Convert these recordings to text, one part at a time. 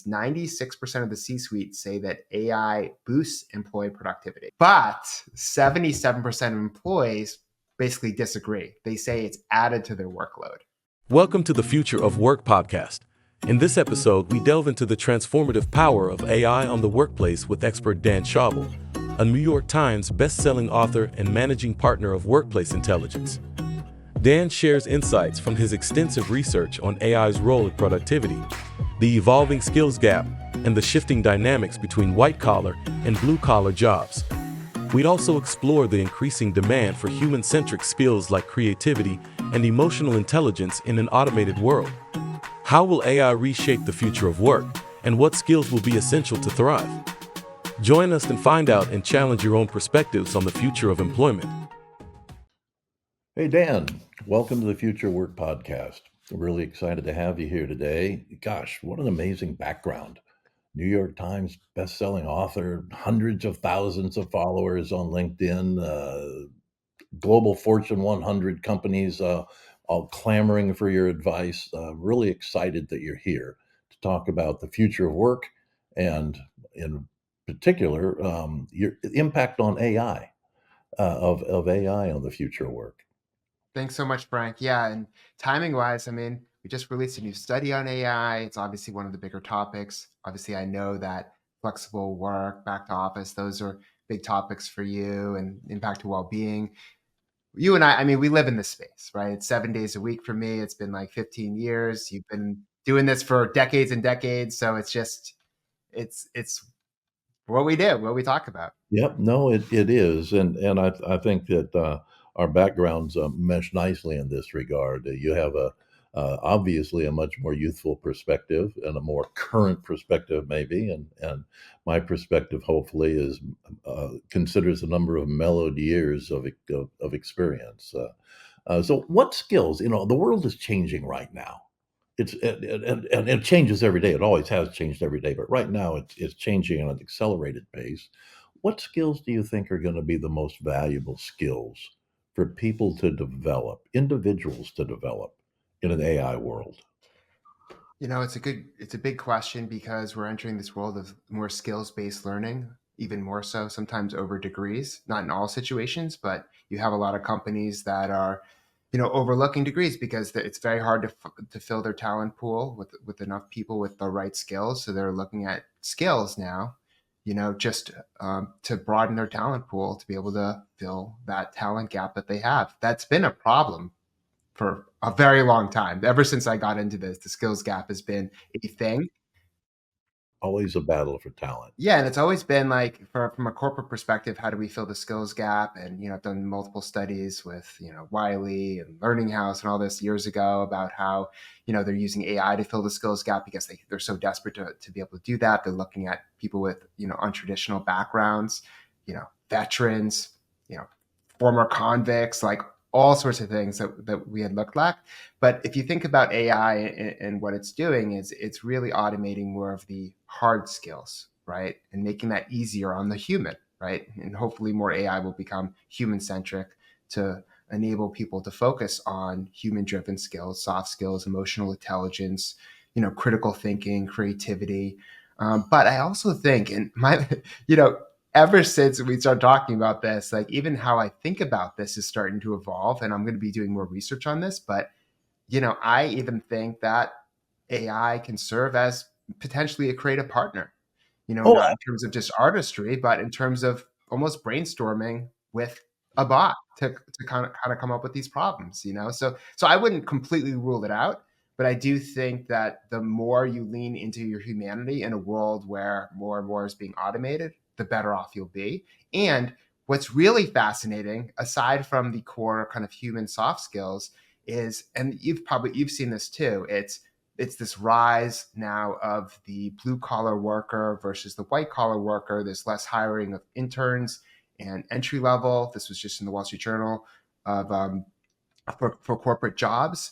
studies, 96% of the C-suite say that AI boosts employee productivity. But 77% of employees basically disagree. They say it's added to their workload. Welcome to the Future of Work podcast. In this episode, we delve into the transformative power of AI on the workplace with expert Dan Schawbel, a New York Times best-selling author and managing partner of workplace intelligence. Dan shares insights from his extensive research on AI's role in productivity, the evolving skills gap, and the shifting dynamics between white-collar and blue-collar jobs. We'd also explore the increasing demand for human-centric skills like creativity and emotional intelligence in an automated world. How will AI reshape the future of work, and what skills will be essential to thrive? Join us and find out and challenge your own perspectives on the future of employment. Hey, Dan, welcome to the Future Work Podcast. I'm really excited to have you here today. Gosh, what an amazing background. New York Times best-selling author, hundreds of thousands of followers on LinkedIn, global Fortune 100 companies all clamoring for your advice. Really excited that you're here to talk about the future of work and, in particular, your impact on AI, of AI on the future of work. Thanks so much, Frank. Yeah, and timing-wise, we just released a new study on AI. It's obviously one of the bigger topics. Obviously, I know that flexible work, back to office, those are big topics for you and impact to well-being. You and I, we live in this space, right? It's 7 days a week for me. It's been like 15 years. You've been doing this for decades and decades. So it's what we do, what we talk about. Yep, no, it is, and I think that our backgrounds mesh nicely in this regard. You have obviously a much more youthful perspective and a more current perspective, maybe, and my perspective hopefully is considers a number of mellowed years of experience. So, what skills? The world is changing right now. And it changes every day. It always has changed every day, but right now it's changing at an accelerated pace. What skills do you think are going to be the most valuable skills for people to develop, individuals to develop in an AI world? It's a big question because we're entering this world of more skills-based learning, even more so sometimes over degrees, not in all situations, but you have a lot of companies that are, overlooking degrees because it's very hard to fill their talent pool with enough people with the right skills. So they're looking at skills now, just to broaden their talent pool to be able to fill that talent gap that they have. That's been a problem for a very long time. Ever since I got into this, the skills gap has been a thing. Always a battle for talent. Yeah, and it's always been like, from a corporate perspective, how do we fill the skills gap? And I've done multiple studies with Wiley and Learning House and all this years ago about how they're using AI to fill the skills gap because they're so desperate to be able to do that. They're looking at people with untraditional backgrounds, veterans, former convicts, like all sorts of things that we had looked at. But if you think about AI and what it's doing is it's really automating more of the hard skills, right? And making that easier on the human, right? And hopefully more AI will become human-centric to enable people to focus on human-driven skills, soft skills, emotional intelligence, critical thinking, creativity. But I also think, and ever since we started talking about this, like even how I think about this is starting to evolve, and I'm going to be doing more research on this. But, I even think that AI can serve as potentially a creative partner, Oh, not in terms of just artistry, but in terms of almost brainstorming with a bot to kind of come up with these problems, So I wouldn't completely rule it out, but I do think that the more you lean into your humanity in a world where more and more is being automated, the better off you'll be. And what's really fascinating, aside from the core kind of human soft skills, is, and you've seen this too, it's this rise now of the blue collar worker versus the white collar worker. There's less hiring of interns and entry level. This was just in the Wall Street Journal of for corporate jobs.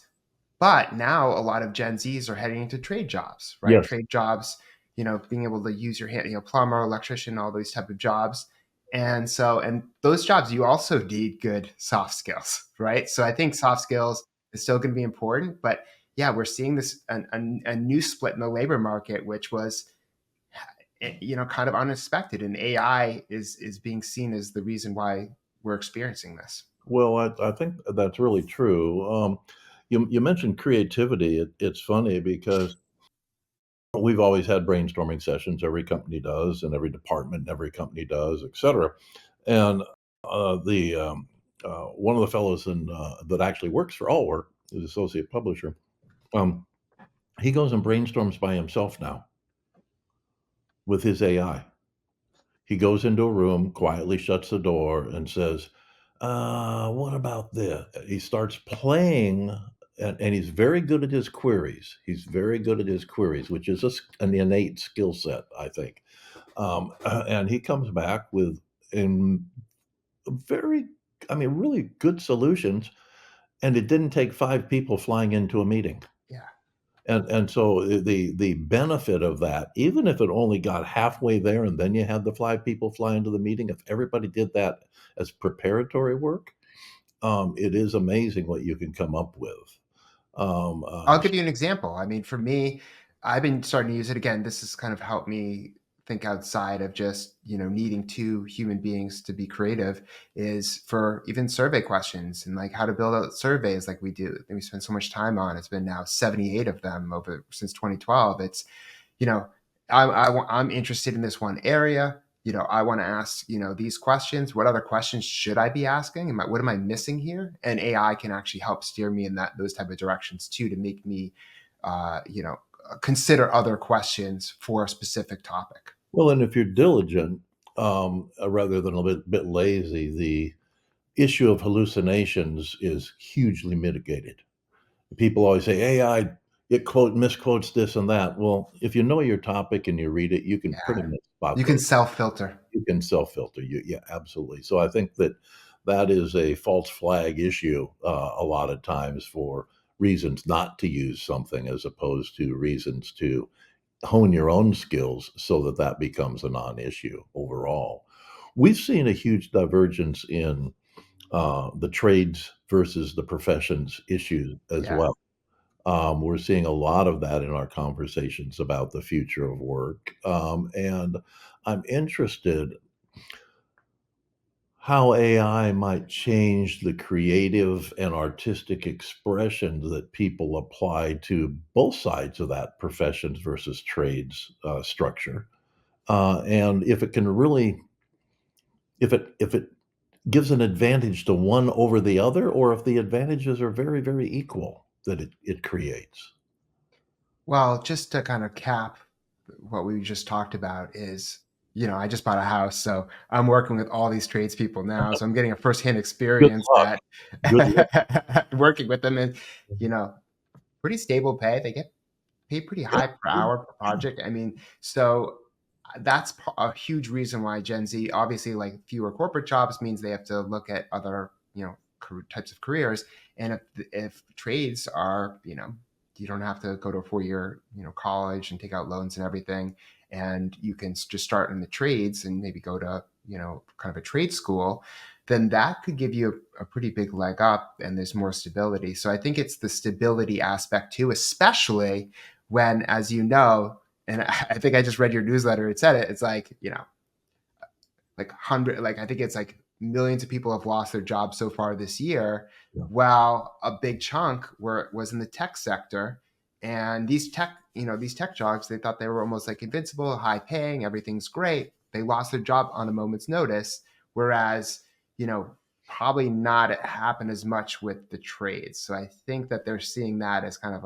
But now a lot of Gen Zs are heading into trade jobs, right? yes. Trade jobs, being able to use your hand, plumber, electrician, all those type of jobs. And those jobs, you also need good soft skills, right? So I think soft skills is still going to be important, but yeah, we're seeing this a new split in the labor market, which was kind of unexpected, and AI is being seen as the reason why we're experiencing this. Well, I think that's really true. You mentioned creativity. It's funny because we've always had brainstorming sessions. Every company does, and every department, every company does, et cetera. And the one of the fellows that actually works for Allwork, the associate publisher, um, he goes and brainstorms by himself now with his AI. He goes into a room, quietly shuts the door, and says, "What about this?" He starts playing, and he's very good at his queries. He's very good at his queries, which is an innate skill set, I think. And he comes back with in very, I mean, really good solutions, and it didn't take 5 people flying into a meeting. Yeah. And so the benefit of that, even if it only got halfway there and then you had the 5 people fly into the meeting, if everybody did that as preparatory work, it is amazing what you can come up with. Um, I'll uh, give you an example. I mean, for me, I've been starting to use it again. This has kind of helped me think outside of just, needing two human beings to be creative, is for even survey questions and like how to build out surveys like we do. And we spend so much time on. It's been now 78 of them over since 2012. It's, you know, I'm interested in this one area. I want to ask, these questions. What other questions should I be asking? What am I missing here? And AI can actually help steer me in those type of directions too, to make me, uh, you know, consider other questions for a specific topic. well, and if you're diligent, rather than a bit lazy, the issue of hallucinations is hugely mitigated. People always say, AI, it misquotes this and that. Well, if you know your topic and you read it, you can pretty Yeah, much spot you can those. self filter. You can self-filter. Yeah, absolutely. So I think that that is a false flag issue, a lot of times for reasons not to use something as opposed to reasons to hone your own skills so that that becomes a non-issue overall. We've seen a huge divergence in the trades versus the professions issues as Yeah. well. We're seeing a lot of that in our conversations about the future of work. And I'm interested how AI might change the creative and artistic expressions that people apply to both sides of that professions versus trades structure, and if it can really, if it gives an advantage to one over the other, or if the advantages are very, very equal that it creates. Well, just to kind of cap what we just talked about is, I just bought a house, so I'm working with all these tradespeople now, so I'm getting a firsthand Good experience luck. that Good luck. working with them, and you know, pretty stable pay. They get paid pretty high per hour per project. I mean, so that's a huge reason why Gen Z, obviously, like fewer corporate jobs means they have to look at other, types of careers. And if trades are, you don't have to go to a 4 year, college and take out loans and everything, and you can just start in the trades and maybe go to, kind of a trade school, then that could give you a pretty big leg up, and there's more stability. So I think it's the stability aspect too, especially when, as you know, and I think I just read your newsletter. It said it. It's like, like I think it's like millions of people have lost their jobs so far this year. Yeah. While a big chunk was in the tech sector, and these tech jobs, they thought they were almost like invincible, high paying, everything's great. They lost their job on a moment's notice. Whereas, you know, probably not happen as much with the trades. So I think that they're seeing that as kind of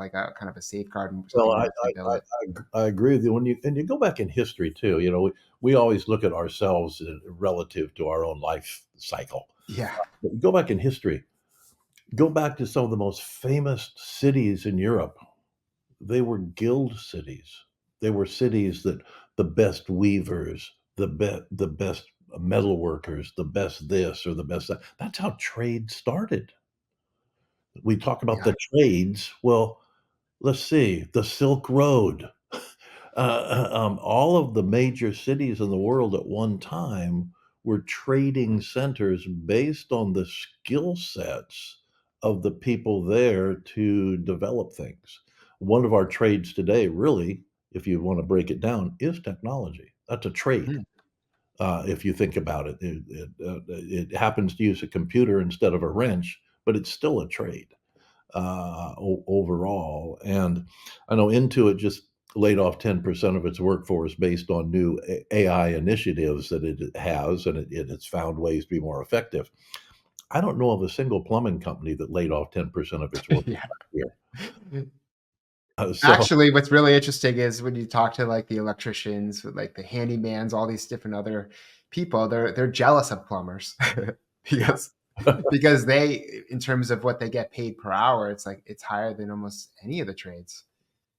a safeguard and Well, something more stability. I agree with you. When you go back in history too, we always look at ourselves relative to our own life cycle. Yeah, But you go back in history, go back to some of the most famous cities in Europe. They were guild cities. They were cities that the best weavers, the best metal workers, the best this or the best that. That's how trade started. We talk about yeah, the trades. Well, let's see, the Silk Road. All of the major cities in the world at one time were trading centers based on the skill sets of the people there to develop things. One of our trades today, really, if you want to break it down, is technology. That's a trade. Hmm. If you think about it, it happens to use a computer instead of a wrench, but it's still a trade overall. And I know Intuit just laid off 10% of its workforce based on new AI initiatives that it has, and it's found ways to be more effective. I don't know of a single plumbing company that laid off 10% of its workforce Yeah. here. So Actually, what's really interesting is when you talk to like the electricians, with like the handymans, all these different other people, they're jealous of plumbers because because they, in terms of what they get paid per hour, it's like it's higher than almost any of the trades,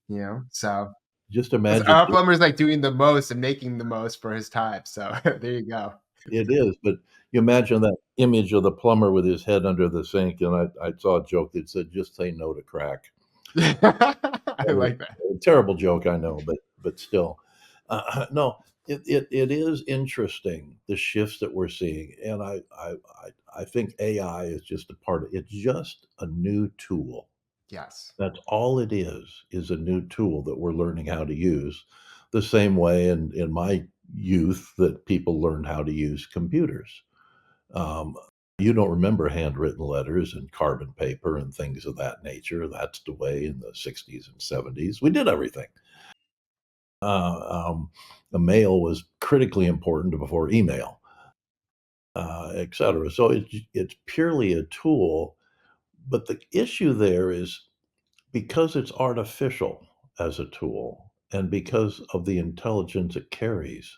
you know. So just 'cause imagine our plumber's like doing the most and making the most for his time. So there you go. it is, but you imagine that image of the plumber with his head under the sink, and I saw a joke that said, "Just say no to crack." I like that. A terrible joke, I know, but still. No, it is interesting, the shifts that we're seeing, and I think AI is just a part of it's just a new tool. Yes. That's all it is a new tool that we're learning how to use, the same way in my youth that people learned how to use computers. Um, you don't remember handwritten letters and carbon paper and things of that nature. That's the way in the 60s and 70s. We did everything. The mail was critically important before email, et cetera. So it's purely a tool. But the issue there is because it's artificial as a tool and because of the intelligence it carries,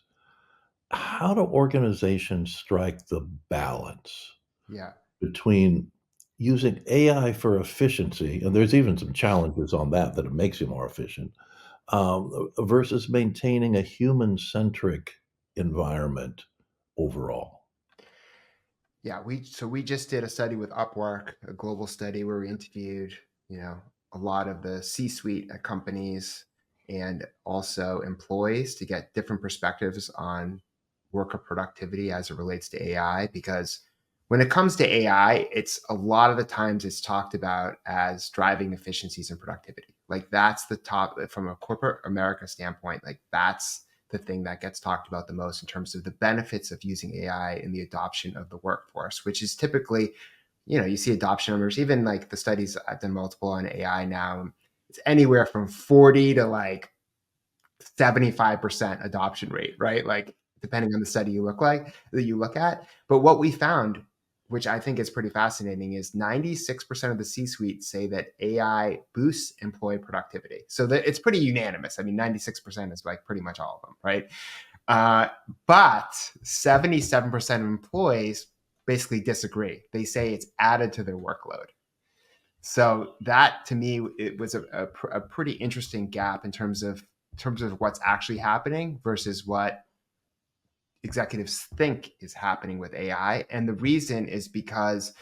how do organizations strike the balance Yeah. between using AI for efficiency, and there's even some challenges on that that it makes you more efficient, versus maintaining a human-centric environment overall? Yeah, we just did a study with Upwork, a global study where we interviewed, a lot of the C-suite at companies and also employees to get different perspectives on worker productivity as it relates to AI. Because when it comes to AI, it's a lot of the times it's talked about as driving efficiencies and productivity. Like that's the top from a corporate America standpoint, like that's the thing that gets talked about the most in terms of the benefits of using AI in the adoption of the workforce, which is typically, you see adoption numbers, even like the studies I've done multiple on AI now, it's anywhere from 40 to like 75% adoption rate, right? Like depending on the study you look at. But what we found, which I think is pretty fascinating, is 96% of the C-suite say that AI boosts employee productivity. So that it's pretty unanimous. I mean, 96% is like pretty much all of them, right? Uh, but 77% of employees basically disagree. They say it's added to their workload. So that to me, it was a pretty interesting gap in terms of what's actually happening versus what executives think is happening with AI. And the reason is because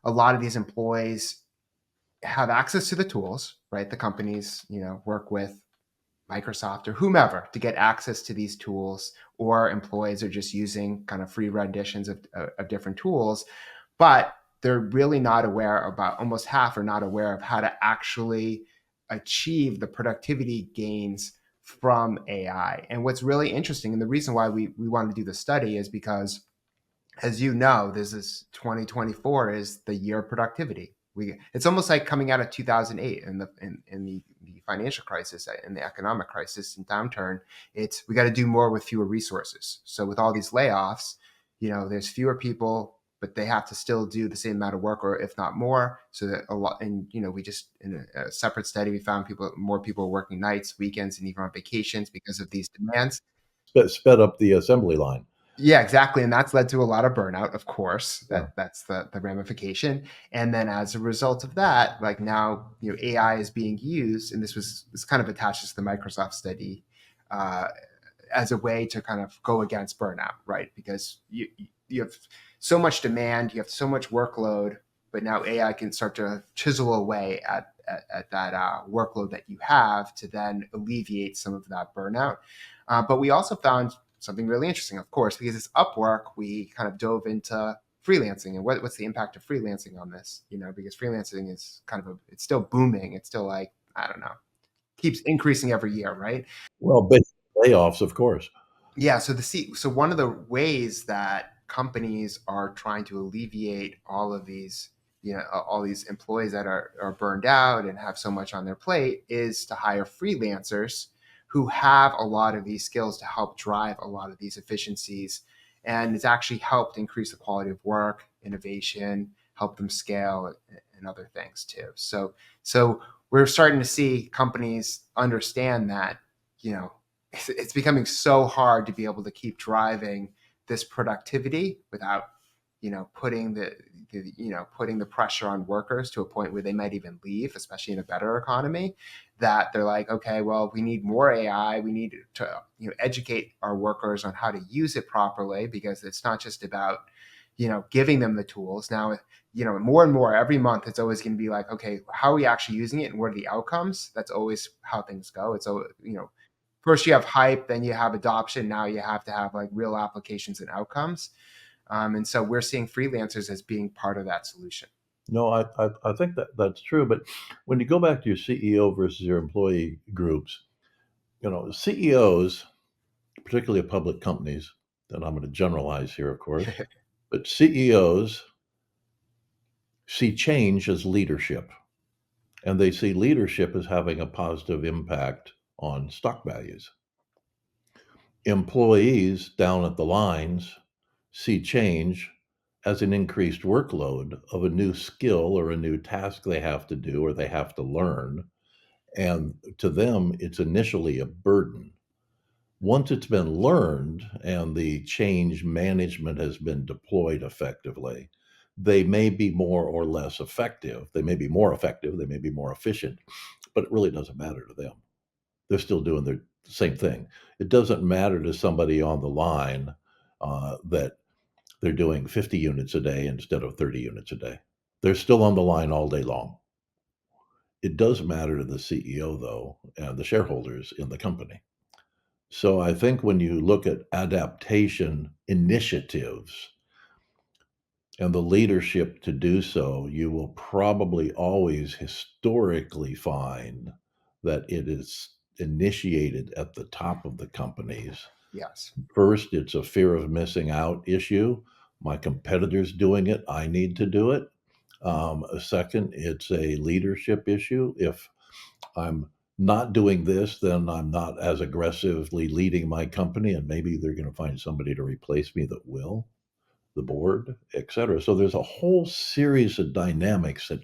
a lot of these employees have access to the tools, right? The companies, work with Microsoft or whomever to get access to these tools, or employees are just using kind of free renditions of different tools, but they're really not aware about almost half are not aware of how to actually achieve the productivity gains from AI. And what's really interesting, and the reason why we wanted to do the study is because, as you know, this is 2024 is the year of productivity. It's almost like coming out of 2008 and the financial crisis and the economic crisis and downturn. It's we got to do more with fewer resources. So with all these layoffs, there's fewer people, but they have to still do the same amount of work, or if not more. So that a lot, and we just in a separate study we found more people working nights, weekends, and even on vacations because of these demands. Sped up the assembly line. Yeah, exactly, and that's led to a lot of burnout, of course. Yeah. That's the ramification. And then as a result of that, like now, AI is being used, and this kind of attaches to the Microsoft study, uh, as a way to kind of go against burnout, right? Because you have so much demand, you have so much workload, but now AI can start to chisel away at that workload that you have to then alleviate some of that burnout. But we also found something really interesting, of course, because it's Upwork. We kind of dove into freelancing and what's the impact of freelancing on this, because freelancing is kind of it's still booming. It's still like, I don't know, keeps increasing every year, right? Well, based on layoffs, of course. Yeah, so one of the ways that companies are trying to alleviate all of these, all these employees that are burned out and have so much on their plate is to hire freelancers who have a lot of these skills to help drive a lot of these efficiencies. And it's actually helped increase the quality of work, innovation, help them scale and other things too. So we're starting to see companies understand that, you know, it's becoming so hard to be able to keep driving this productivity without putting putting the pressure on workers to a point where they might even leave, especially in a better economy, that they're like, okay, well, we need more AI, we need to educate our workers on how to use it properly, because it's not just about giving them the tools. Now, more and more every month, it's always going to be like, okay, how are we actually using it and what are the outcomes? That's always how things go. It's always, first you have hype, then you have adoption. Now you have to have like real applications and outcomes. And so we're seeing freelancers as being part of that solution. No, I think that that's true. But when you go back to your CEO versus your employee groups, CEOs, particularly of public companies, and I'm going to generalize here, of course, but CEOs see change as leadership, and they see leadership as having a positive impact on stock values. Employees down at the lines see change as an increased workload of a new skill or a new task they have to do or they have to learn. And to them, it's initially a burden. Once it's been learned and the change management has been deployed effectively, they may be more or less effective. They may be more effective, they may be more efficient, but it really doesn't matter to them. They're still doing the same thing. It doesn't matter to somebody on the line that they're doing 50 units a day instead of 30 units a day. They're still on the line all day long. It does matter to the CEO, though, and the shareholders in the company. So I think when you look at adaptation initiatives and the leadership to do so, you will probably always historically find that it is initiated at the top of the companies. Yes. First, it's a fear of missing out issue. My competitor's doing it, I need to do it. Second, it's a leadership issue. If I'm not doing this, then I'm not as aggressively leading my company, and maybe they're going to find somebody to replace me that will, the board, et cetera. So there's a whole series of dynamics that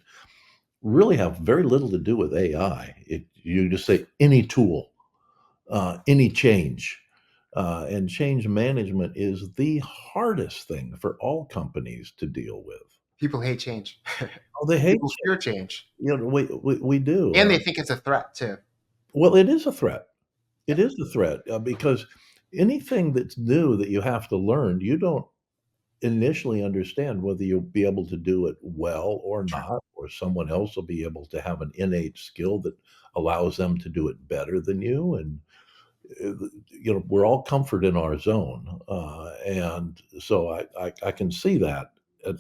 really have very little to do with AI. You just say any tool, any change. And change management is the hardest thing for all companies to deal with. People hate change. Oh, they hate People change. fear change, We do. and they think it's a threat too. Well, it is a threat. Yeah, It is a threat because anything that's new that you have to learn, you don't initially understand whether you'll be able to do it well or true. not, or someone else will be able to have an innate skill that allows them to do it better than you. And we're all comfort in our zone, and so I can see that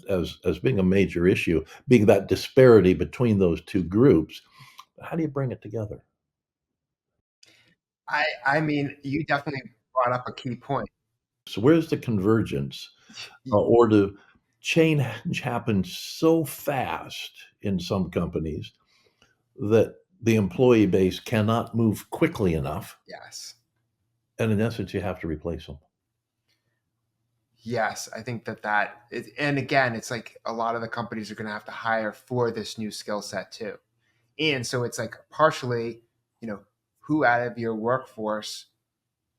as being a major issue, being that disparity between those two groups. How do you bring it together? I mean, you definitely brought up a key point. So where's the convergence, Y- or do change happen so fast in some companies that the employee base cannot move quickly enough, Yes. and in essence, you have to replace them? Yes, I think and again, it's like a lot of the companies are going to have to hire for this new skill set too. And so it's like partially, you know, who out of your workforce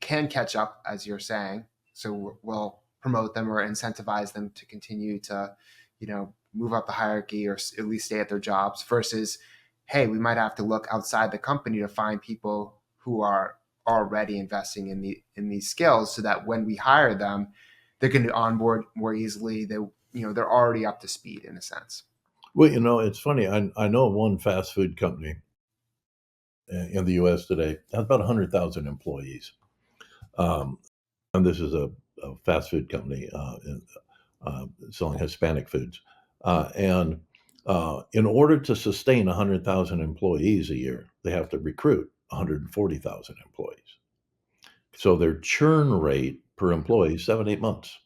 can catch up, as you're saying. So we'll promote them or incentivize them to continue to, move up the hierarchy or at least stay at their jobs versus, hey, we might have to look outside the company to find people who are already investing in these skills so that when we hire them, they're going to onboard more easily. They're already up to speed in a sense. Well, it's funny. I know of one fast food company in the U.S. today has about 100,000 employees, um, and this is a fast food company selling Hispanic foods, and in order to sustain 100,000 employees a year, they have to recruit 140,000 employees. So their churn rate per employee is 7, 8 months.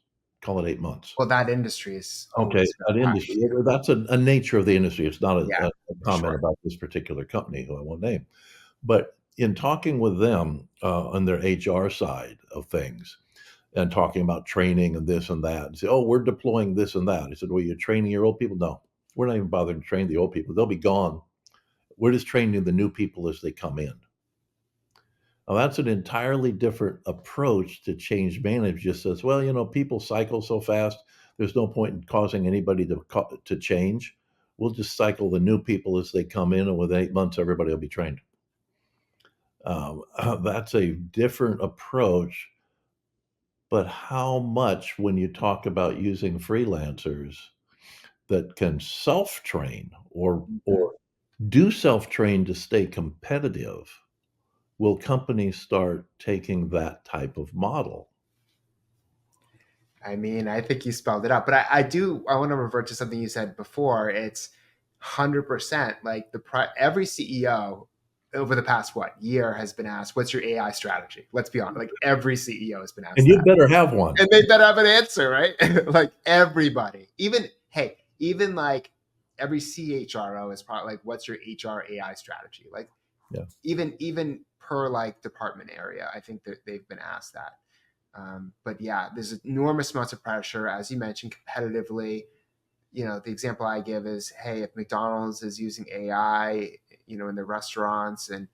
Call it 8 months. Well, that industry is Okay, always been that industry, crash. that's a nature of the industry. It's not Yeah, a for comment sure. about this particular company who I won't name. But in talking with them, on their HR side of things and talking about training and this and that, and say, "Oh, we're deploying this and that." I said, "Well, you're training your old people?" "No, we're not even bothering to train the old people. They'll be gone. We're just training the new people as they come in." Now, that's an entirely different approach to change management. Just says, "Well, people cycle so fast. There's no point in causing anybody to change. We'll just cycle the new people as they come in, and within 8 months, everybody will be trained." That's a different approach. But how much, when you talk about using freelancers that can self-train Mhm. or do self-train to stay competitive, will companies start taking that type of model? I mean, I think you spelled it out, but I want to revert to something you said before. It's 100% like every CEO over the past year has been asked, "What's your AI strategy?" Let's be honest, like every CEO has been And asked you that, better have one. and they better have an answer, right? Like everybody, even hey, even like every CHRO is probably like, "What's your HR AI strategy?" Like Yeah. even per like department area, I think that they've been asked that. But yeah, there's enormous amounts of pressure, as you mentioned, competitively. The example I give is, hey, if McDonald's is using AI, in their restaurants, and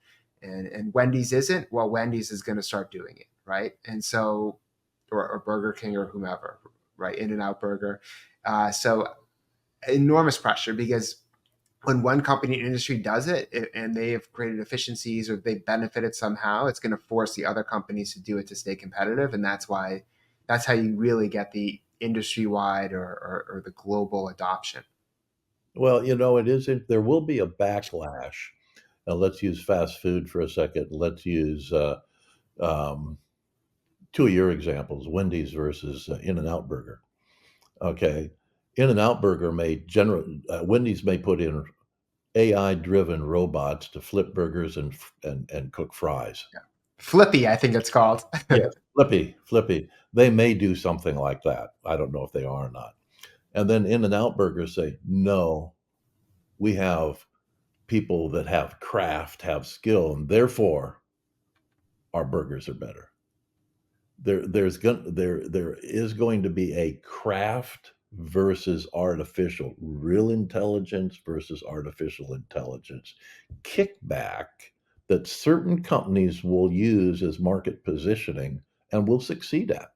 Wendy's isn't, well, Wendy's is going to start doing it, right? And so, or Burger King or whomever, right? In and Out Burger. So enormous pressure because when one company in industry does and they have created efficiencies or they benefited somehow, it's going to force the other companies to do it to stay competitive. And that's how you really get the industry wide or the global adoption. Well, there will be a backlash. Now, let's use fast food for a second. Let's use um, two of your examples, Wendy's versus In-N-Out Burger. Okay. In-N-Out Burger Wendy's may put in AI-driven robots to flip burgers and cook fries. Yeah. Flippy, I think it's called. Yes, Flippy. They may do something like that. I don't know if they are or not. And then In-N-Out Burgers say, "No, we have people that have craft, have skill, and therefore our burgers are better." There is going to be a craft versus artificial, real intelligence versus artificial intelligence kickback that certain companies will use as market positioning and will succeed at.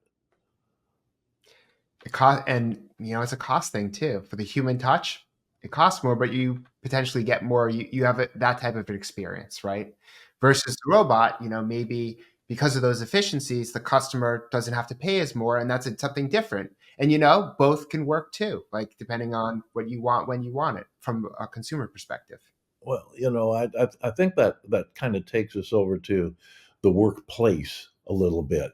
It cost, and it's a cost thing too. For the human touch, it costs more, but you potentially get more. You have that type of an experience, right? Versus the robot, maybe because of those efficiencies, the customer doesn't have to pay as more, and that's something different. And both can work too, like depending on what you want when you want it from a consumer perspective. Well, I think that kind of takes us over to the workplace a little bit,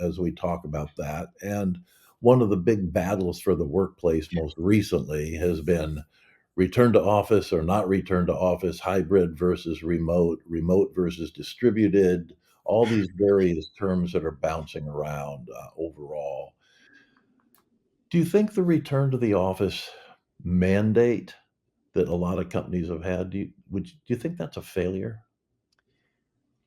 as we talk about that. And one of the big battles for the workplace most recently has been return to office or not return to office, hybrid versus remote versus distributed, all these various terms that are bouncing around overall. Do you think the return to the office mandate that a lot of companies have had, do you think that's a failure?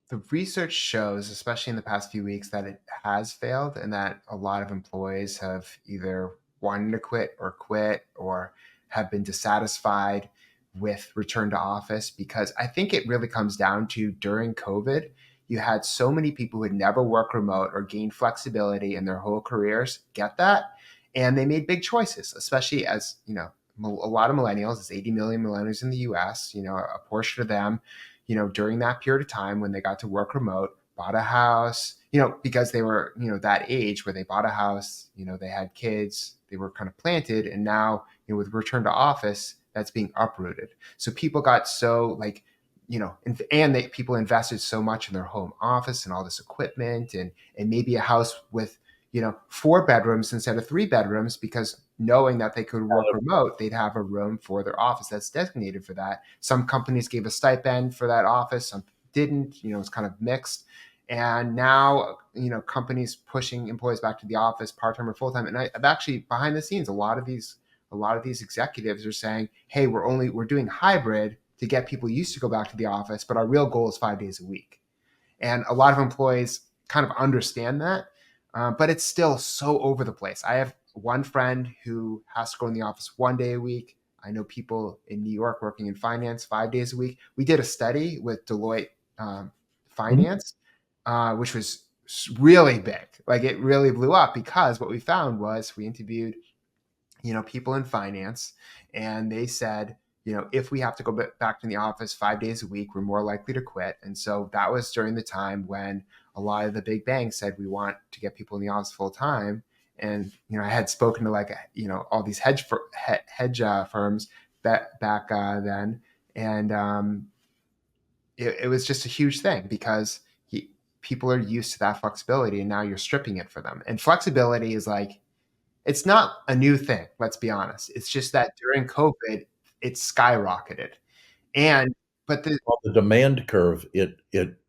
The research shows, especially in the past few weeks, that it has failed and that a lot of employees have either wanted to quit or have been dissatisfied with return to office because I think it really comes down to during COVID, you had so many people who had never worked remote or gained flexibility in their whole careers get that. And they made big choices, especially as, a lot of millennials, there's 80 million millennials in the US, a portion of them during that period of time when they got to work remote, bought a house, because they were, that age where they bought a house, they had kids, they were kind of planted. And now, with return to office, that's being uprooted. So people got so like, people invested so much in their home office and all this equipment and maybe a house with, 4 bedrooms instead of 3 bedrooms because knowing that they could work remote, they'd have a room for their office that's designated for that. Some companies gave a stipend for that office. Some didn't. It's kind of mixed. And now, companies pushing employees back to the office, part-time or full-time. And I've actually, behind the scenes, a lot of these executives are saying, hey, we're doing hybrid to get people used to go back to the office, but our real goal is 5 days a week. And a lot of employees kind of understand that, but it's still so over the place. I have one friend who has to go in the office 1 day a week. I know people in New York working in finance 5 days a week. We did a study with Deloitte Mhm. Finance, which was really big. Like, it really blew up, because what we found was we interviewed people in finance, and they said, if we have to go back to the office 5 days a week, we're more likely to quit. And so that was during the time when a lot of the big banks said, we want to get people in the office full time. And I had spoken to, like, all these hedge firms back then, and it was just a huge thing, because people are used to that flexibility, and now you're stripping it for them. And flexibility is like, it's not a new thing, let's be honest. It's just that during COVID, it skyrocketed. And but the On the demand curve, it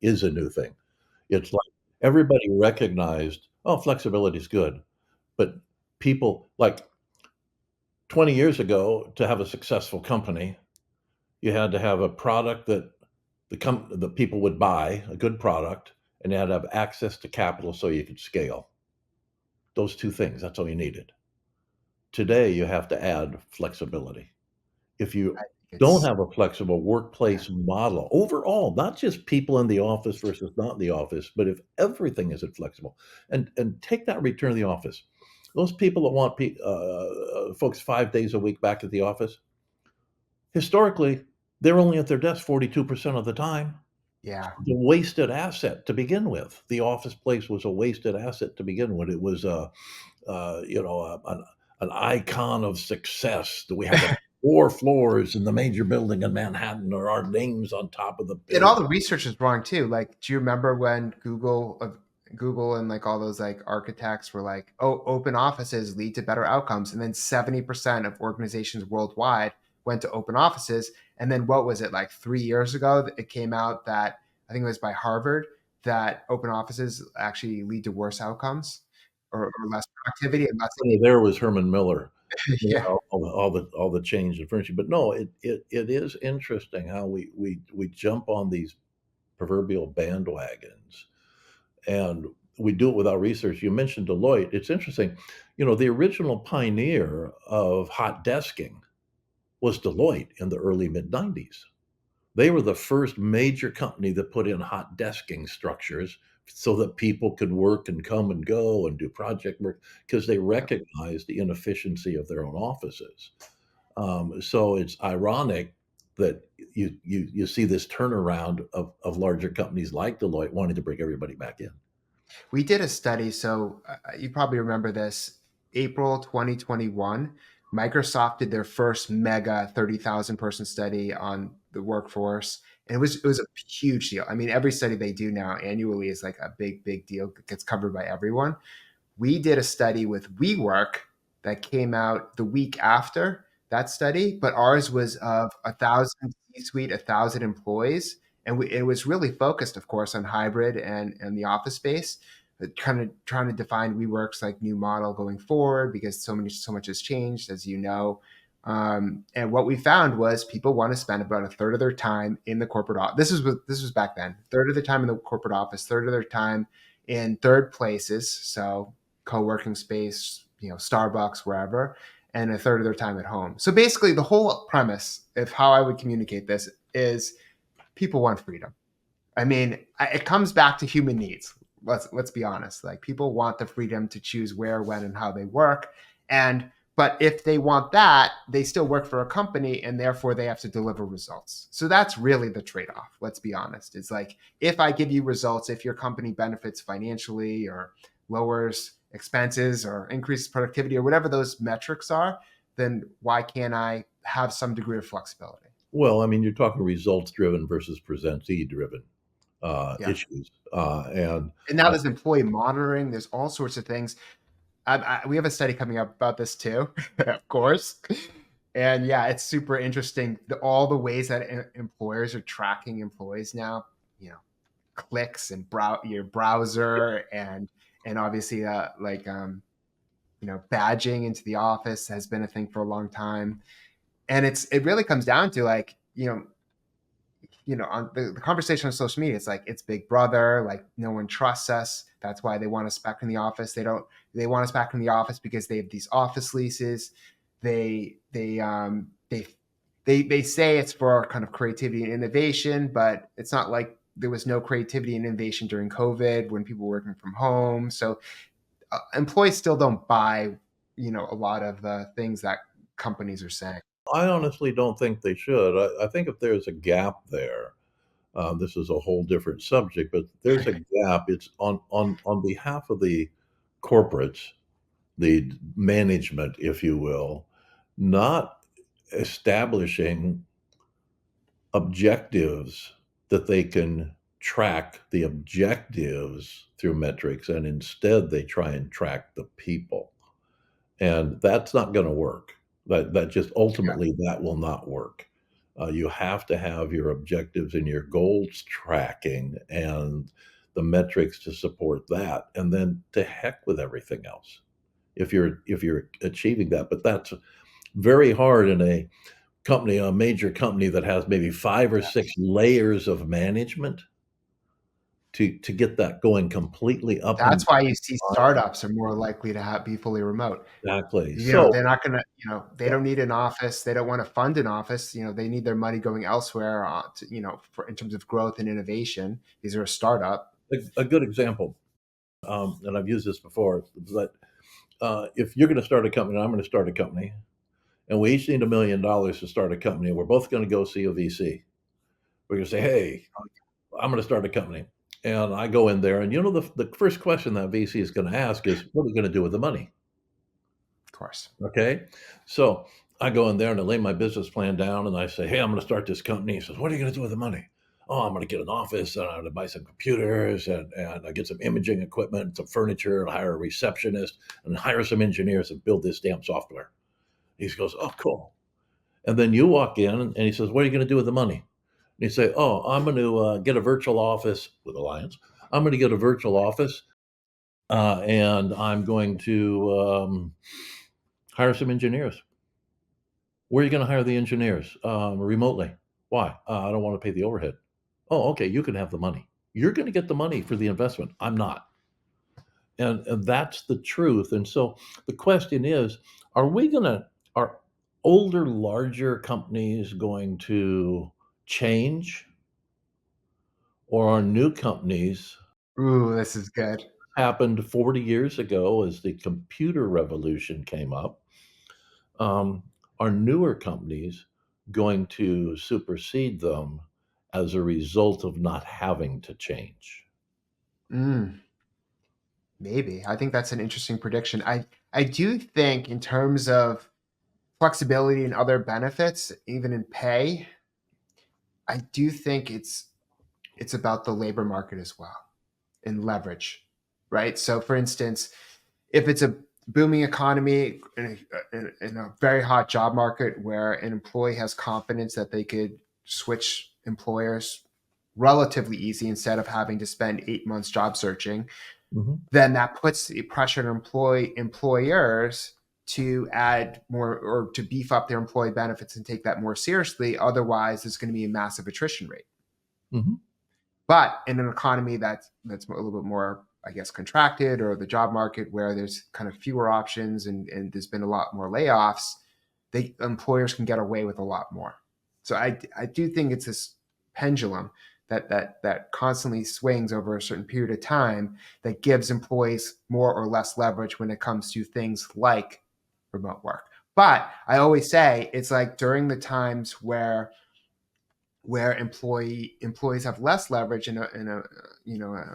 is a new thing. It's like everybody recognized, "Oh, flexibility is good," but people like 20 years ago, to have a successful company, you had to have a product that the people would buy, a good product, and you had to have access to capital so you could scale. Those 2 things, that's all you needed. Today, you have to add flexibility. If I you think don't it's have a flexible yeah, workplace model overall, not just people in the office versus not in the office, but if everything isn't flexible, and take that return to the office. Those people that want folks 5 days a week back at the office, historically, they're only at their desk 42% of the time. yeah. The wasted asset to begin with. The office place was a wasted asset to begin with. It was an icon of success. That we have the 4 floors in the major building in Manhattan, or our names on top of the And all building. the research is wrong too. Like, do you remember when Google and, like, all those, like, architects were like, "Oh, open offices lead to better outcomes," and then 70% of organizations worldwide went to open offices. And then what was it, like 3 years ago? It came out that, I think it was by Harvard, that open offices actually lead to worse outcomes, or less productivity and less. There was Herman Miller. Yeah, All the change in furniture. But no, it is interesting how we jump on these proverbial bandwagons, and we do it without research. You mentioned Deloitte. It's interesting. The original pioneer of hot desking was Deloitte in the early mid-90s. They were the first major company that put in hot desking structures so that people could work and come and go and do project work, because they yeah. recognized the inefficiency of their own offices. So it's ironic that you see this turnaround of larger companies like Deloitte wanting to bring everybody back in. We did a study, so you probably remember this. April 2021, Microsoft did their first mega 30,000 person study on the workforce, and it was a huge deal. I mean, every study they do now annually is like a big deal. It gets covered by everyone. We did a study with WeWork that came out the week after that study, but ours was of 1,000 C-suite, 1,000 employees, and it was really focused, of course, on hybrid and the office space, kind of trying to define WeWork's, like, new model going forward, because so much has changed, as you know. And what we found was people want to spend about a third of their time in the corporate office. This was back then. Third of their time in the corporate office, third of their time in third places, so co-working space, Starbucks, wherever, and a third of their time at home. So basically, the whole premise of how I would communicate this is people want freedom. I mean, it comes back to human needs. Let's be honest. Like, people want the freedom to choose where, when, and how they work. And but if they want that, they still work for a company, and therefore they have to deliver results. So that's really the trade-off. Let's be honest. It's like, if I give you results, if your company benefits financially, or lowers expenses, or increases productivity, or whatever those metrics are, then why can't I have some degree of flexibility? Well, I mean, you're talking results driven versus presentee driven Yeah. issues, and And now there's employee monitoring. There's all sorts of things. We have a study coming up about this too, of course. And yeah, it's super interesting. All the ways that employers are tracking employees now. clicks and your browser, and obviously badging into the office has been a thing for a long time. And it really comes down to like, on the conversation on social media, it's like it's Big Brother, like no one trusts us. That's why they want us back in the office. They want us back in the office because they have these office leases. They they um they they say it's for kind of creativity and innovation, but it's not like there was no creativity and innovation during COVID when people were working from home. So employees still don't buy, a lot of the things that companies are saying. I honestly don't think they should. I think if there's a gap there, this is a whole different subject, but there's a gap. It's on behalf of the corporates, the management, if you will, not establishing objectives that they can track the objectives through metrics, and instead they try and track the people. And that's not gonna work. That just ultimately, that will not work. You have to have your objectives and your goals tracking and the metrics to support that, and then to heck with everything else if you're achieving that. But that's very hard in a major company that has maybe 5 or 6 layers of management to get that going completely up and That's why you see down. startups are more likely to be fully remote. Exactly. So They're not gonna, they don't need an office. They don't want to fund an office. They need their money going elsewhere, in terms of growth and innovation. These are a startup. a good example, and I've used this before, but, if you're gonna start a company and I'm gonna start a company, and we each need $1,000,000 to start a company, and we're both gonna go see a VC. We're gonna say, "Hey, I'm gonna start a company." And I go in there, and the first question that VC is gonna ask is, "What are you gonna do with the money?" Of course. Okay? So, I go in there and I lay my business plan down and I say, "Hey, I'm gonna start this company." He says, "What are you gonna do with the money?" "Oh, I'm gonna get an office, and I'm gonna buy some computers, and I get some imaging equipment, some furniture, and hire a receptionist, and hire some engineers and build this damn software." He goes, "Oh, cool." And then you walk in and he says, "What are you gonna do with the money?" And you say, "Oh, I'm gonna, get a virtual office" with Alliance. "I'm gonna get a virtual office, and I'm going to, hire some engineers." "Where are you gonna hire the engineers?" Remotely." "Why?" I don't wanna pay the overhead." "Oh, okay, you can have the money. You're gonna get the money for the investment. I'm not." And that's the truth. And so the question is, are older, larger companies going to change, or are new companies Ooh, this is good. happened 40 years ago as the computer revolution came up? Um, are newer companies going to supersede them as a result of not having to change? Mm, maybe. I think that's an interesting prediction. I do think in terms of flexibility and other benefits, even in pay, I do think it's about the labor market as well and leverage, right? So, for instance, if it's a booming economy in a very hot job market where an employee has confidence that they could switch employers relatively easy instead of having to spend 8 months job searching, Mhm, then that puts the pressure on employers to add more or to beef up their employee benefits and take that more seriously. Otherwise, there's going to be a massive attrition rate. mhm, But in an economy that's a little bit more, I guess, contracted, or the job market where there's kind of fewer options and there's been a lot more layoffs, employers can get away with a lot more. So I do think it's this pendulum that constantly swings over a certain period of time that gives employees more or less leverage when it comes to things like remote work. But I always say it's like during the times where employees have less leverage in a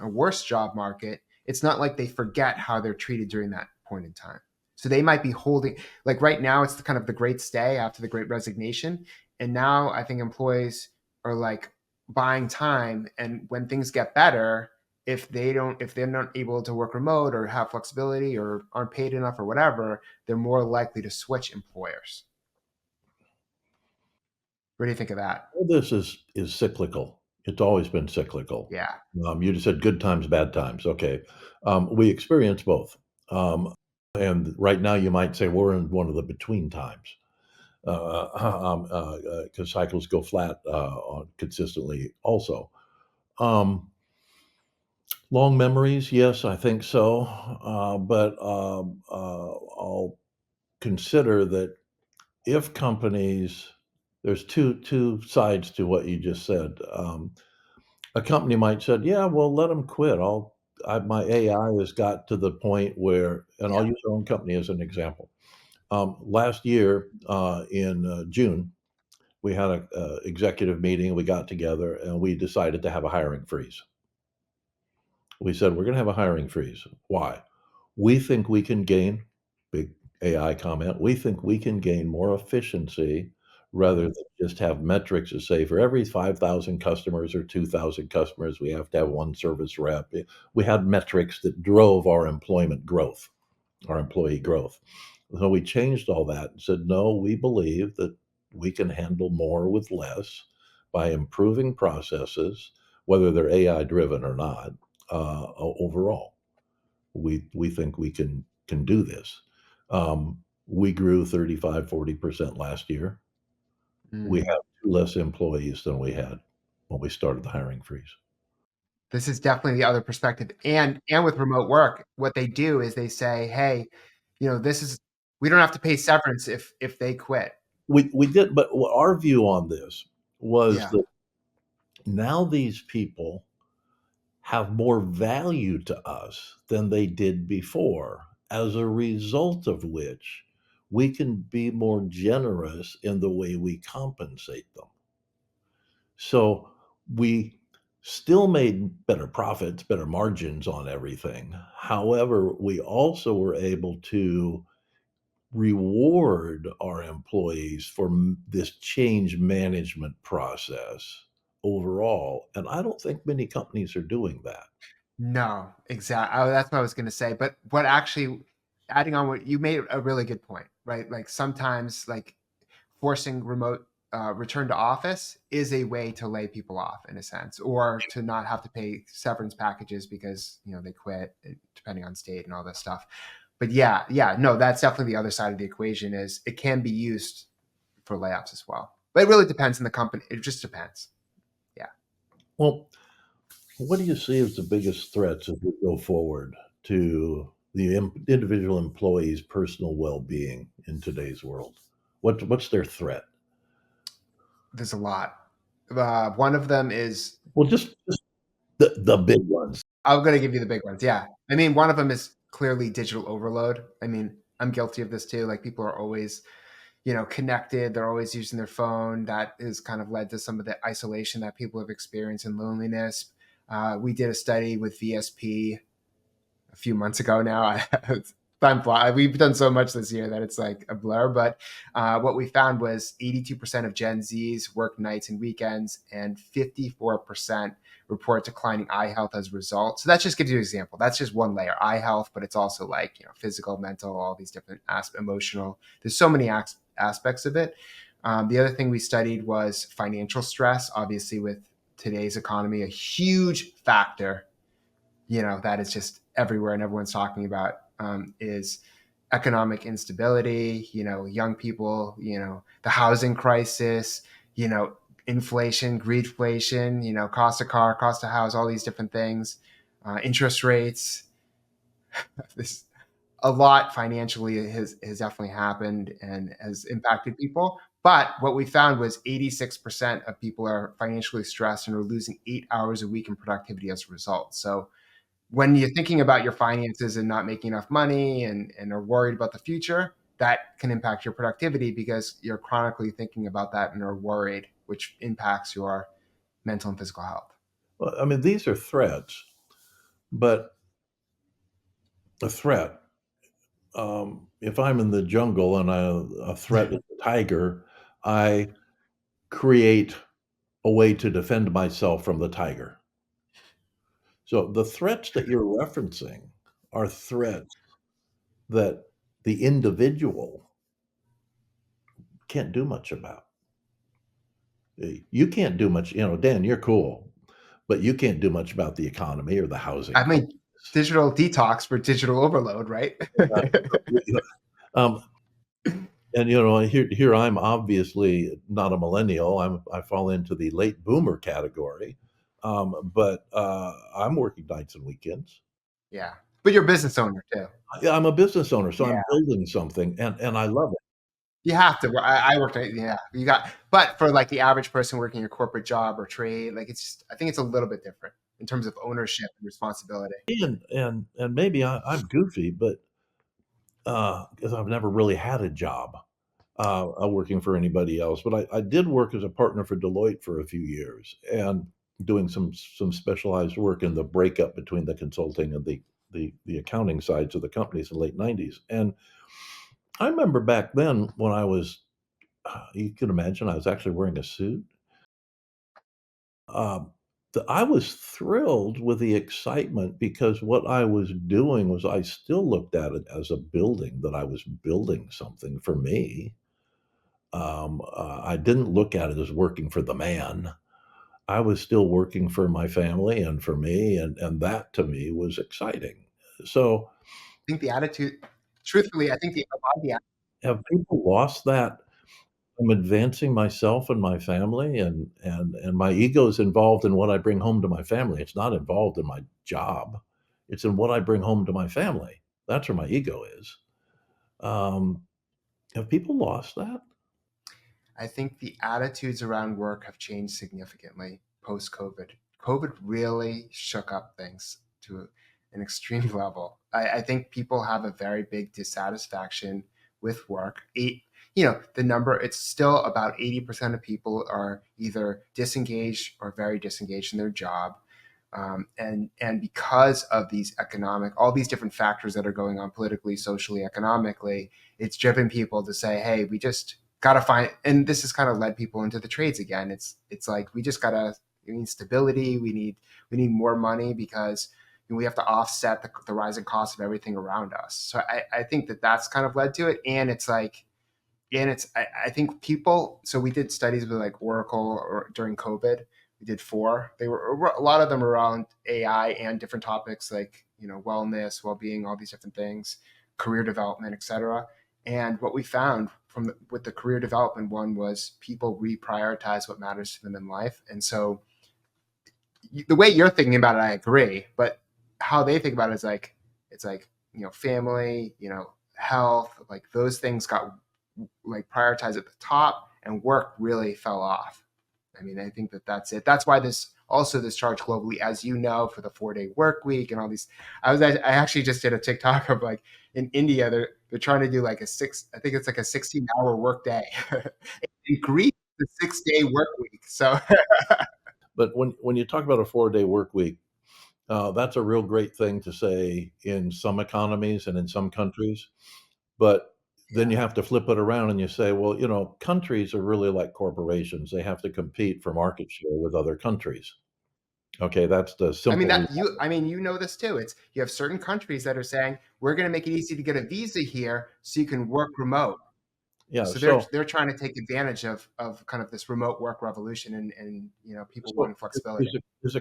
a worse job market, it's not like they forget how they're treated during that point in time. So they might be holding, like right now it's the kind of the great stay after the great resignation, and now I think employees are like buying time, and when things get better, if they're not able to work remote or have flexibility or aren't paid enough or whatever, they're more likely to switch employers. What do you think of that? all this is cyclical. It's always been cyclical. Yeah. You just said good times, bad times. Okay. We experience both. Um, and right now, you might say we're in one of the between times because cycles go flat consistently also. Um, Long memories, yes, I think so. But I'll consider that if companies, there's two sides to what you just said. A company might said, "Yeah, well, let them quit. My AI has got to the point where," and I'll Yeah. use our own company as an example. Last year, in June, we had a executive meeting. We got together and we decided to have a hiring freeze. We said, "We're gonna have a hiring freeze." Why? We think we can gain, big AI comment, we think we can gain more efficiency rather Mhm. than just have metrics to say for every 5,000 customers or 2,000 customers, we have to have one service rep. We had metrics that drove our employment growth, our employee growth. So we changed all that and said, no, we believe that we can handle more with less by improving processes, whether they're AI driven or not, overall we think we can do this. We grew 35-40% last year. We Mm. have 2 less employees than we had when we started the hiring freeze. This is definitely the other perspective, and with remote work, what they do is they say, "Hey, this is we don't have to pay severance if they quit." We did, but our view on this was Yeah. that now these people have more value to us than they did before, as a result of which we can be more generous in the way we compensate them. So we still made better profits, better margins on everything. However, we also were able to reward our employees for this change management process overall. And I don't think many companies are doing that. No, exactly. That's what I was gonna say, but what actually adding on what you made a really good point, right? Like, sometimes, like, forcing remote, return to office is a way to lay people off in a sense, or to not have to pay severance packages because, they quit, depending on state and all this stuff. But yeah, yeah, no, that's definitely the other side of the equation is it can be used for layoffs as well. But it really depends on the company. It just depends. Yeah. Well, what do you see as the biggest threats as we go forward to the individual employee's personal well-being in today's world? What's their threat? There's a lot. One of them is Well, just the big ones. I'm gonna give you the big ones. Yeah. I mean, one of them is clearly digital overload. I mean, I'm guilty of this too. Like, people are always, connected. They're always using their phone. That has kind of led to some of the isolation that people have experienced and loneliness. We did a study with VSP a few months ago now. We've done so much this year that it's like a blur. But what we found was 82% of Gen Zs work nights and weekends, and 54% report declining eye health as a result. So that just gives you an example. That's just one layer, eye health, but it's also like, physical, mental, all these different emotional. There's so many aspects of it. The other thing we studied was financial stress. Obviously, with today's economy, a huge factor, that is just everywhere and everyone's talking about, is economic instability, young people, the housing crisis, you know, inflation, greedflation, cost of car, cost of house, all these different things, interest rates. This a lot financially has definitely happened and has impacted people. But what we found was 86% of people are financially stressed and are losing 8 hours a week in productivity as a result. So when you're thinking about your finances and not making enough money and are worried about the future, that can impact your productivity because you're chronically thinking about that and are worried, which impacts your mental and physical health. Well, I mean, these are threats, but a threat. If I'm in the jungle and a threat is a tiger, I create a way to defend myself from the tiger. So the threats that you're referencing are threats that the individual can't do much about. You can't do much, Dan, you're cool. but you can't do much about the economy or the housing I mean, crisis. digital detox for digital overload, right? You know, um, and here I'm obviously not a millennial. I fall into the late boomer category, but I'm working nights and weekends. Yeah. But you're a business owner too. Yeah, I'm a business owner, so Yeah. I'm building something, and I love it. You have to. I worked at, yeah. You got, but for like the average person working your corporate job or trade, like it's just, I think it's a little bit different in terms of ownership and responsibility. And maybe I'm goofy, but because I've never really had a job working for anybody else, but I did work as a partner for Deloitte for a few years and doing some specialized work in the breakup between the consulting and the accounting sides of the companies in the late '90s. And I remember back then when I was, you can imagine, I was actually wearing a suit. Um, I was thrilled with the excitement because what I was doing was I still looked at it as a building, that I was building something for me. I didn't look at it as working for the man. I was still working for my family and for me, and that to me was exciting. So, I think the attitude, truthfully, I think a lot of the, have people lost that? I'm advancing myself and my family, and my ego is involved in what I bring home to my family. It's not involved in my job. It's in what I bring home to my family. That's where my ego is. Um, have people lost that? I think the attitudes around work have changed significantly post COVID. COVID really shook up things to an extreme level. I think people have a very big dissatisfaction with work. The number, it's still about 80% of people are either disengaged or very disengaged in their job. And because of all these different factors that are going on politically, socially, economically, it's driven people to say, "Hey, we just gotta find." And this has kind of led people into the trades again. It's like we need stability. We need more money because we have to offset the rising cost of everything around us. So I think that's kind of led to it, and it's like and I think people, so we did studies with like Oracle or during COVID. We did four. They were a lot of them around AI and different topics like wellness, well-being, all these different things, career development, etc. And what we found with the career development one was people reprioritize what matters to them in life. And so the way you're thinking about it, I agree, but how they think about it is like it's like family, health, like those things got like prioritized at the top, and work really fell off. I mean, I think that's it. That's why this charge globally, as you know, for the 4-day work week and all these. I actually just did a TikTok of like in India, they're trying to do like I think it's like a 16-hour work day. In Greece, the 6-day work week. So But when you talk about a 4-day work week, that's a real great thing to say in some economies and in some countries. But then yeah. you have to flip it around and you say, well, countries are really like corporations. They have to compete for market share with other countries. Okay, that's the I mean simple that I mean this too. It's you have certain countries that are saying we're going to make it easy to get a visa here so you can work remote. yeah, So they're so they're trying to take advantage of kind of this remote work revolution, and people so wanting flexibility. is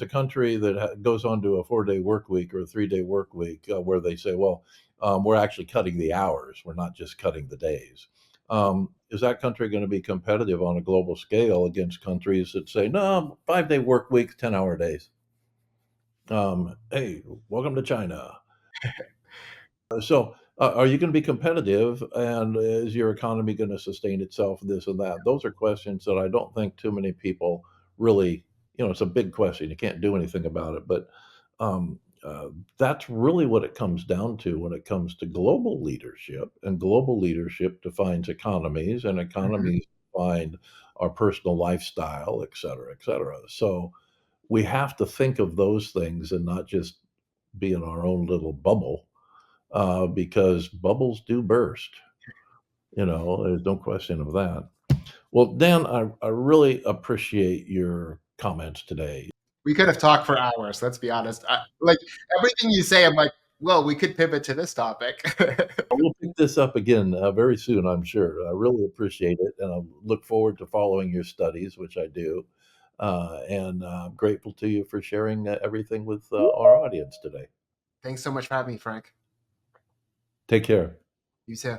a country that goes on to a 4-day work week or a 3-day work week where they say, well, we're actually cutting the hours. We're not just cutting the days. Is that country going to be competitive on a global scale against countries that say, no, 5-day work week, 10-hour days? Hey, welcome to China. So, are you going to be competitive, and is your economy going to sustain itself? This and that. Those are questions that I don't think too many people really. It's a big question. You can't do anything about it, but that's really what it comes down to when it comes to global leadership. And global leadership defines economies, and Mhm. economies define our personal lifestyle, et cetera, et cetera. So we have to think of those things and not just be in our own little bubble because bubbles do burst. There's no question of that. Well, Dan, I really appreciate your comments today. We could have talked for hours. Let's be honest. Like everything you say, I'm like, well, we could pivot to this topic. We'll pick this up again very soon, I'm sure. I really appreciate it, and I look forward to following your studies, which I do. And I'm grateful to you for sharing everything with our audience today. Thanks so much for having me, Frank. Take care. You too.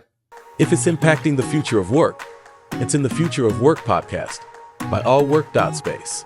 If it's impacting the future of work, it's in the Future of Work podcast by allwork.space.